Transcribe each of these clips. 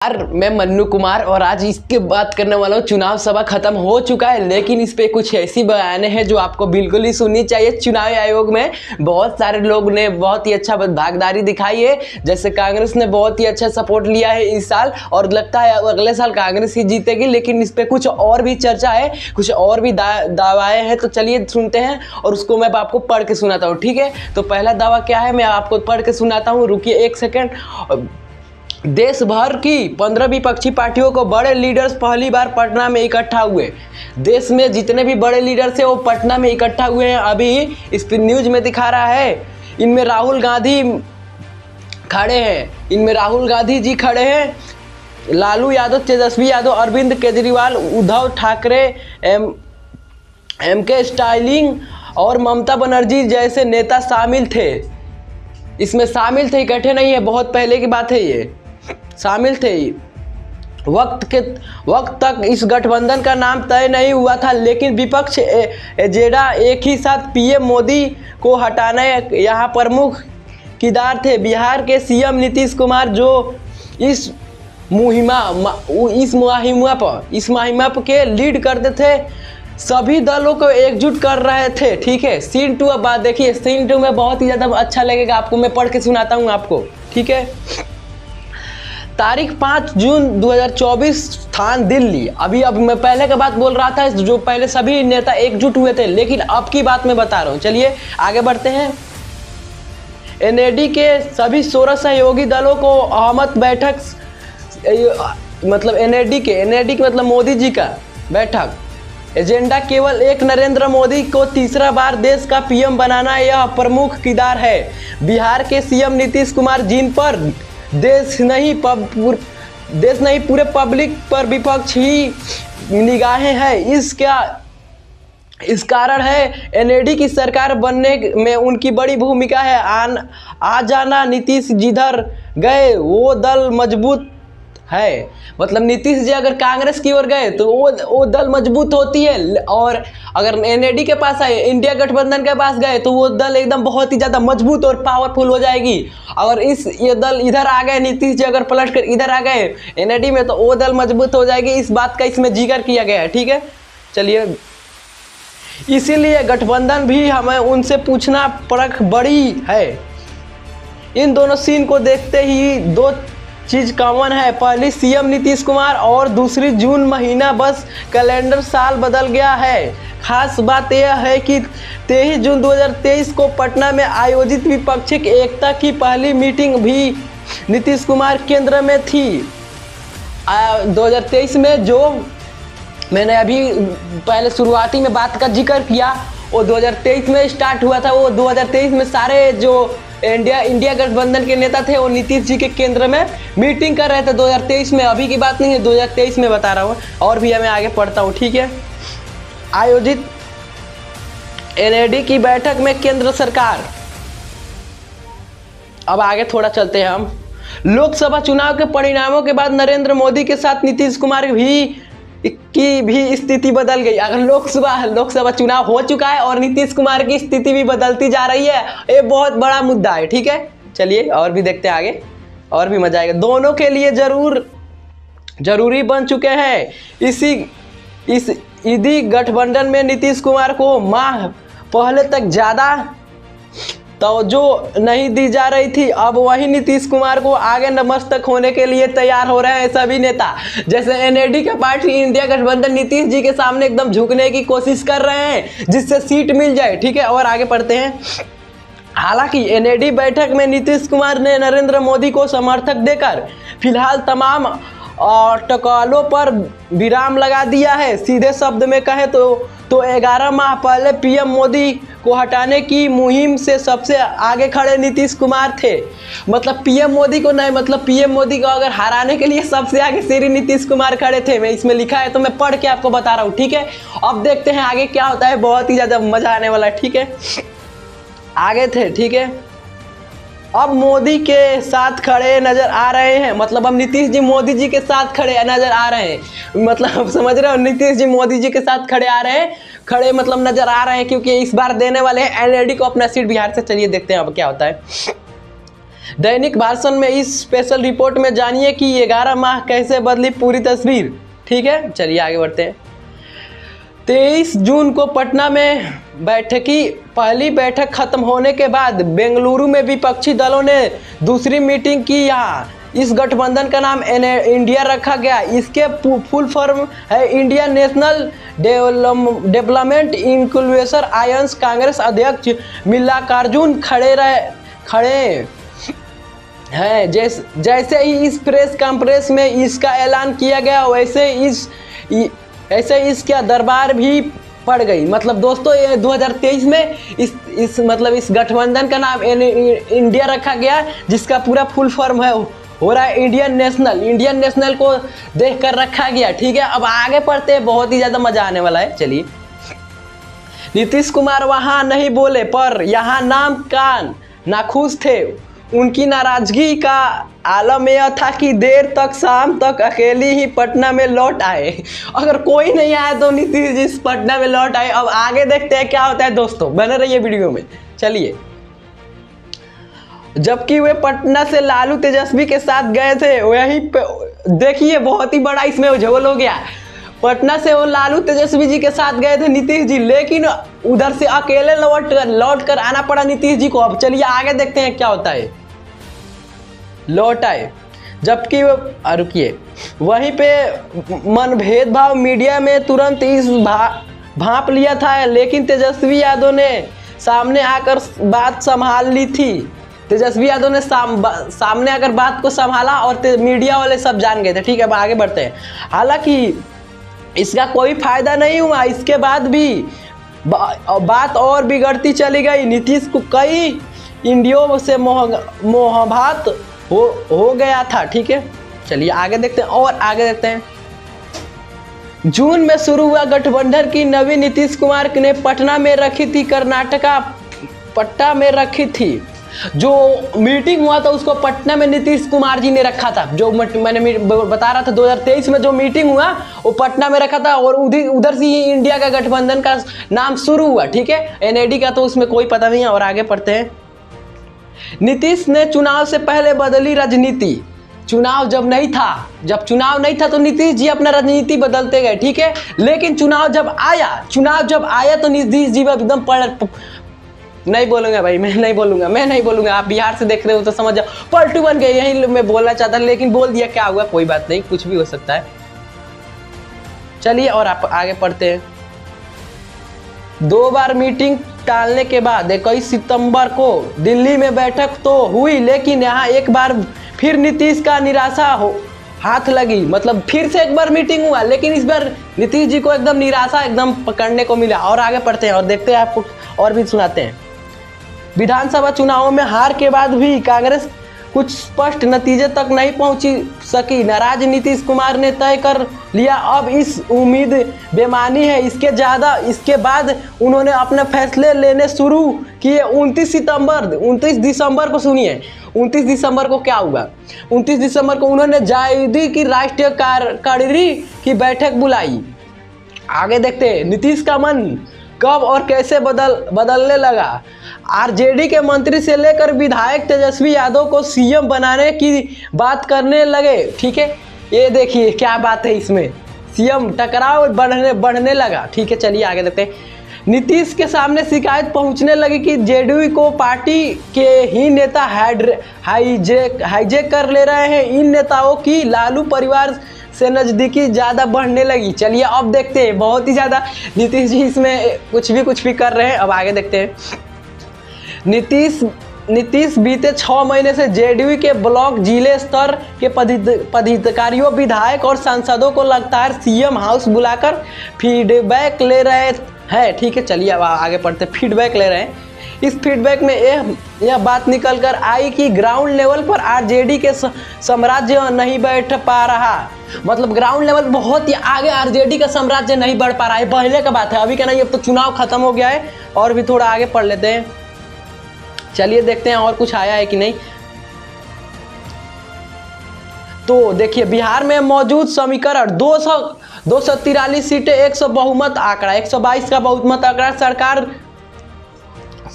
नमस्कार, मैं मन्नू कुमार और आज इसके बात करने वाला हूँ। चुनाव सभा खत्म हो चुका है, लेकिन इस पे कुछ ऐसी बयानें हैं जो आपको बिल्कुल ही सुननी चाहिए। चुनाव आयोग में बहुत सारे लोग ने बहुत ही अच्छा भागीदारी दिखाई है। जैसे कांग्रेस ने बहुत ही अच्छा सपोर्ट लिया है इस साल और लगता है अगले साल कांग्रेस ही जीतेगी। लेकिन इस पे कुछ और भी चर्चा है, कुछ और भी दावाएं हैं। तो चलिए सुनते हैं और उसको मैं आपको पढ़ के सुनाता हूँ, ठीक है। तो पहला दावा क्या है, मैं आपको पढ़ के सुनाता हूँ, रुकिए एक सेकेंड। देश भर की 15 विपक्षी पार्टियों को बड़े लीडर्स पहली बार पटना में इकट्ठा हुए। देश में जितने भी बड़े लीडर्स हैं वो पटना में इकट्ठा हुए हैं। अभी इस पर न्यूज में दिखा रहा है। इनमें राहुल गांधी खड़े हैं, इनमें राहुल गांधी जी खड़े हैं, लालू यादव, तेजस्वी यादव, अरविंद केजरीवाल, उद्धव ठाकरे, एम के स्टालिन और ममता बनर्जी जैसे नेता शामिल थे। इसमें शामिल थे, इकट्ठे नहीं है, बहुत पहले की बात है, ये शामिल थे। वक्त तक इस गठबंधन का नाम तय नहीं हुआ था, लेकिन विपक्ष एजेंडा एक ही साथ पीएम मोदी को हटाना यहाँ प्रमुख किरदार थे। बिहार के सीएम नीतीश कुमार जो इस मुहिमा के लीड करते थे, सभी दलों को एकजुट कर रहे थे, ठीक है। सीन 2 अब बात देखिए, सीन 2 में बहुत ही ज़्यादा अच्छा लगेगा आपको, मैं पढ़ के सुनाता हूँ आपको, ठीक है। तारीख 5 जून 2024, स्थान दिल्ली। अब मैं पहले का बात बोल रहा था, जो पहले सभी नेता एकजुट हुए थे, लेकिन अब की बात मैं बता रहा हूँ। चलिए आगे बढ़ते हैं। एनएडी के सभी 16 सहयोगी दलों को अहमद बैठक, मतलब एनएडी के मतलब मोदी जी का बैठक एजेंडा केवल एक, नरेंद्र मोदी को तीसरा बार देश का पीएम बनाना यह प्रमुख किरदार है। बिहार के सीएम नीतीश कुमार, जिन पर देश नहीं पूरे पब्लिक पर विपक्ष ही निगाहें हैं, इस कारण है एनएडी की सरकार बनने में उनकी बड़ी भूमिका है। आ जाना, नीतीश जिधर गए वो दल मजबूत है। मतलब नीतीश जी अगर कांग्रेस की ओर गए तो वो दल मजबूत होती है, और अगर एनएडी के पास आए, इंडिया गठबंधन के पास गए, तो वो दल एकदम बहुत ही ज़्यादा मजबूत और पावरफुल हो जाएगी। अगर ये दल इधर आ गए, नीतीश जी अगर पलट कर इधर आ गए एनएडी में, तो वो दल मजबूत हो जाएगी। इस बात का इसमें जिक्र किया गया है, ठीक है। चलिए, इसीलिए गठबंधन भी हमें उनसे पूछना परख बड़ी है। इन दोनों सीन को देखते ही दो चीज़ कॉमन है, पहली सीएम नीतीश कुमार और दूसरी जून महीना, बस कैलेंडर साल बदल गया है। खास बात यह है कि 23 जून 2023 को पटना में आयोजित विपक्षी एकता की पहली मीटिंग भी नीतीश कुमार केंद्र में थी। 2023 में जो मैंने अभी पहले शुरुआती में बात का जिक्र किया, वो 2023 में स्टार्ट हुआ था। वो 2023 में सारे जो इंडिया गठबंधन के नेता थे वो नीतीश जी के केंद्र में मीटिंग कर रहे थे 2023 में। अभी की बात नहीं है, 2023 में बता रहा हूँ। और भी मैं आगे पढ़ता हूँ, ठीक है। आयोजित एनएडी की बैठक में केंद्र सरकार, अब आगे थोड़ा चलते हैं हम। लोकसभा चुनाव के परिणामों के बाद नरेंद्र मोदी के साथ नीतीश कुमार की भी स्थिति बदल गई। अगर लोकसभा चुनाव हो चुका है और नीतीश कुमार की स्थिति भी बदलती जा रही है, ये बहुत बड़ा मुद्दा है, ठीक है। चलिए और भी देखते हैं आगे, और भी मजा आएगा। दोनों के लिए जरूरी बन चुके हैं। इस गठबंधन में नीतीश कुमार को माह पहले तक ज़्यादा तवज्जो नहीं दी जा रही थी, अब वही नीतीश कुमार को आगे नतमस्तक होने के लिए तैयार हो रहे हैं सभी नेता। जैसे एनएडी के पार्टी इंडिया गठबंधन नीतीश जी के सामने एकदम झुकने की कोशिश कर रहे हैं, जिससे सीट मिल जाए, ठीक है। और आगे पढ़ते हैं। हालांकि एनएडी बैठक में नीतीश कुमार ने नरेंद्र मोदी को समर्थक देकर फिलहाल तमाम अटकलों पर विराम लगा दिया है। सीधे शब्द में कहे तो 11 माह पहले पीएम मोदी को हटाने की मुहिम से सबसे आगे खड़े नीतीश कुमार थे। मतलब पीएम मोदी को नहीं, मतलब पीएम मोदी को अगर हराने के लिए सबसे आगे श्री नीतीश कुमार खड़े थे। मैं इसमें लिखा है तो मैं पढ़ के आपको बता रहा हूँ, ठीक है। अब देखते हैं आगे क्या होता है, बहुत ही ज़्यादा मजा आने वाला है, ठीक है। आगे थे, ठीक है। अब मोदी के साथ खड़े नजर आ रहे हैं, मतलब अब नीतीश जी मोदी जी के साथ खड़े नजर आ रहे हैं। मतलब समझ रहे हो, नीतीश जी मोदी जी के साथ खड़े मतलब नजर आ रहे हैं, क्योंकि इस बार देने वाले हैं एनएडी को अपना सीट बिहार से। चलिए देखते हैं अब क्या होता है। दैनिक भाषण में इस स्पेशल रिपोर्ट में जानिए कि 11 माह कैसे बदली पूरी तस्वीर। ठीक है, चलिए आगे बढ़ते हैं। 23 जून को पटना में पहली बैठक खत्म होने के बाद बेंगलुरु में विपक्षी दलों ने दूसरी मीटिंग की। यहाँ इस गठबंधन का नाम इंडिया रखा गया। इसके फुल फॉर्म है India national development inclusive alliance. Congress अध्यक्ष मल्लिकार्जुन खड़े हैं। जैसे ही इस प्रेस कॉन्फ्रेंस में इसका ऐलान किया गया वैसे इसका दरबार भी पड़ गई। मतलब दोस्तों 2023 में इस गठबंधन का नाम इंडिया रखा गया, जिसका पूरा फुल फॉर्म हो रहा है इंडियन नेशनल को देखकर रखा गया। ठीक है, अब आगे पढ़ते हैं, बहुत ही ज़्यादा मजा आने वाला है। चलिए, नीतीश कुमार वहाँ नहीं बोले पर यहाँ नाम कान नाखुश थे। उनकी नाराजगी का आलम यह था कि देर तक शाम तक अकेली ही पटना में लौट आए। अगर कोई नहीं आया तो नीतीश जी पटना में लौट आए। अब आगे देखते हैं क्या होता है दोस्तों, बने रहिए वीडियो में। चलिए, जबकि वे पटना से लालू तेजस्वी के साथ गए थे, वहीं पे देखिए बहुत ही बड़ा इसमें झोल हो गया। पटना से वो लालू तेजस्वी जी के साथ गए थे नीतीश जी, लेकिन उधर से अकेले लौट कर आना पड़ा नीतीश जी को। अब चलिए आगे देखते हैं क्या होता है। लौट आए, जबकि वो रुकिए, वहीं पे मनभेद भाव मीडिया में तुरंत इस भांप लिया था, लेकिन तेजस्वी यादव ने सामने आकर बात संभाल ली थी। तेजस्वी यादव ने सामने आकर बात को संभाला और मीडिया वाले सब जान गए थे। ठीक है, अब आगे बढ़ते हैं। हालांकि इसका कोई फायदा नहीं हुआ। इसके बाद भी बात और बिगड़ती चली गई। नीतीश को कई इंडियो से मोहभात हो गया था। ठीक है, चलिए आगे देखते हैं और आगे देखते हैं। जून में शुरू हुआ गठबंधन की नवी नीतीश कुमार ने पटना में रखी थी, कर्नाटका पट्टा में रखी थी। जो मीटिंग हुआ था उसको पटना में नीतीश कुमार जी ने रखा था। जो मैंने बता रहा था 2023 में जो मीटिंग हुआ वो पटना में रखा था, और उधर से ही इंडिया का गठबंधन का नाम शुरू हुआ। ठीक है, एनएडी का तो उसमें कोई पता नहीं है। और आगे पढ़ते हैं। नीतीश ने चुनाव से पहले बदली राजनीति। जब चुनाव नहीं था तो नीतीश जी अपना राजनीति बदलते गए। ठीक है, लेकिन चुनाव जब आया तो नीतीश जी एकदम नहीं बोलूंगा भाई, मैं नहीं बोलूंगा। आप बिहार से देख रहे हो तो समझ जाओ, पलटू बन गए। यही मैं बोलना चाहता, लेकिन बोल दिया, क्या हुआ, कोई बात नहीं, कुछ भी हो सकता है। चलिए और आप आगे पढ़ते हैं। 2 बार मीटिंग टालने के बाद 21 सितंबर को दिल्ली में बैठक तो हुई, लेकिन यहाँ एक बार फिर नीतीश का निराशा हाथ लगी। मतलब फिर से एक बार मीटिंग हुआ, लेकिन इस बार नीतीश जी को एकदम निराशा एकदम पकड़ने को मिला। और आगे पढ़ते हैं और देखते हैं, आपको और भी सुनाते हैं। विधानसभा चुनावों में हार के बाद भी कांग्रेस कुछ स्पष्ट नतीजे तक नहीं पहुंची सकी। नाराज नीतीश कुमार ने तय कर लिया अब इस उम्मीद बेमानी है। इसके बाद उन्होंने अपने फैसले लेने शुरू किए। 29 दिसंबर को सुनिए, 29 दिसंबर को क्या हुआ। 29 दिसंबर को उन्होंने जायदी की राष्ट्रीय कार्यकारिणी की बैठक बुलाई। आगे देखते हैं, नीतीश का मन कब और कैसे बदलने लगा। आरजेडी के मंत्री से लेकर विधायक तेजस्वी यादव को सीएम बनाने की बात करने लगे। ठीक है, ये देखिए क्या बात है इसमें, सीएम टकराव बढ़ने लगा। ठीक है, चलिए आगे देखते हैं। नीतीश के सामने शिकायत पहुंचने लगी कि जेडीयू को पार्टी के ही नेता हाईजैक कर ले रहे हैं। इन नेताओं की लालू परिवार से नज़दीकी ज़्यादा बढ़ने लगी। चलिए अब देखते हैं, बहुत ही ज़्यादा नीतीश जी इसमें कुछ भी कर रहे हैं। अब आगे देखते हैं। नीतीश बीते 6 महीने से जेडीयू के ब्लॉक जिले स्तर के पदाधिकारियों, विधायक और सांसदों को लगातार सीएम हाउस बुलाकर फीडबैक ले रहे हैं। ठीक है, चलिए अब आगे पढ़ते, फीडबैक ले रहे हैं। इस फीडबैक में यह बात निकल कर आई कि ग्राउंड लेवल पर आरजेडी के साम्राज्य नहीं बैठ पा रहा। मतलब ग्राउंड लेवल बहुत ही आगे आरजेडी का साम्राज्य नहीं बढ़ पा रहा है। पहले का बात है, अभी का नहीं। अब तो चुनाव खत्म हो गया है। और भी थोड़ा आगे पढ़ लेते हैं, चलिए देखते हैं और कुछ आया है कि नहीं। तो देखिए, बिहार में मौजूद समीकरण 243 सीटें, 100 बहुमत आंकड़ा, 122 का बहुमत आंकड़ा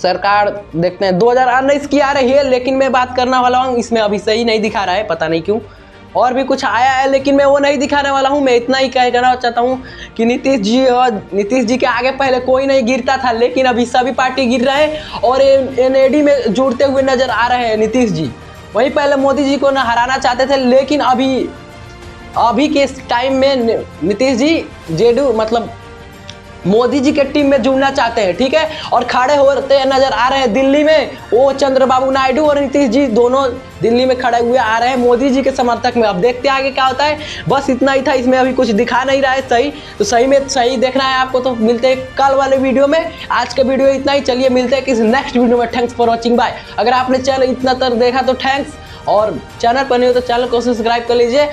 सरकार देखते हैं 2019 की आ रही है, लेकिन मैं बात करने वाला हूँ इसमें अभी सही नहीं दिखा रहा है, पता नहीं क्यों। और भी कुछ आया है लेकिन मैं वो नहीं दिखाने वाला हूँ। मैं इतना ही कहना चाहता हूँ कि नीतीश जी के आगे पहले कोई नहीं गिरता था, लेकिन अभी सभी पार्टी गिर रहे हैं और एनएडी में जुड़ते हुए नजर आ रहे हैं नीतीश जी। वहीं पहले मोदी जी को न हराना चाहते थे, लेकिन अभी के टाइम में नीतीश जी जेडीयू मतलब मोदी जी के टीम में जुड़ना चाहते हैं, ठीक है। और खड़े होते नजर आ रहे हैं दिल्ली में, वो चंद्रबाबू नायडू और नीतीश जी दोनों दिल्ली में खड़े हुए आ रहे हैं मोदी जी के समर्थक में। अब देखते हैं आगे क्या होता है। बस इतना ही था, इसमें अभी कुछ दिखा नहीं रहा है सही, तो सही में सही देखना है आपको। तो मिलते हैं कल वाले वीडियो में। आज के वीडियो इतना ही, चलिए मिलते हैं किसी नेक्स्ट वीडियो में। Thanks for watching, bye. अगर आपने चैनल इतना तर देखा तो थैंक्स, और चैनल पर नहीं हो तो चैनल को सब्सक्राइब कर लीजिए।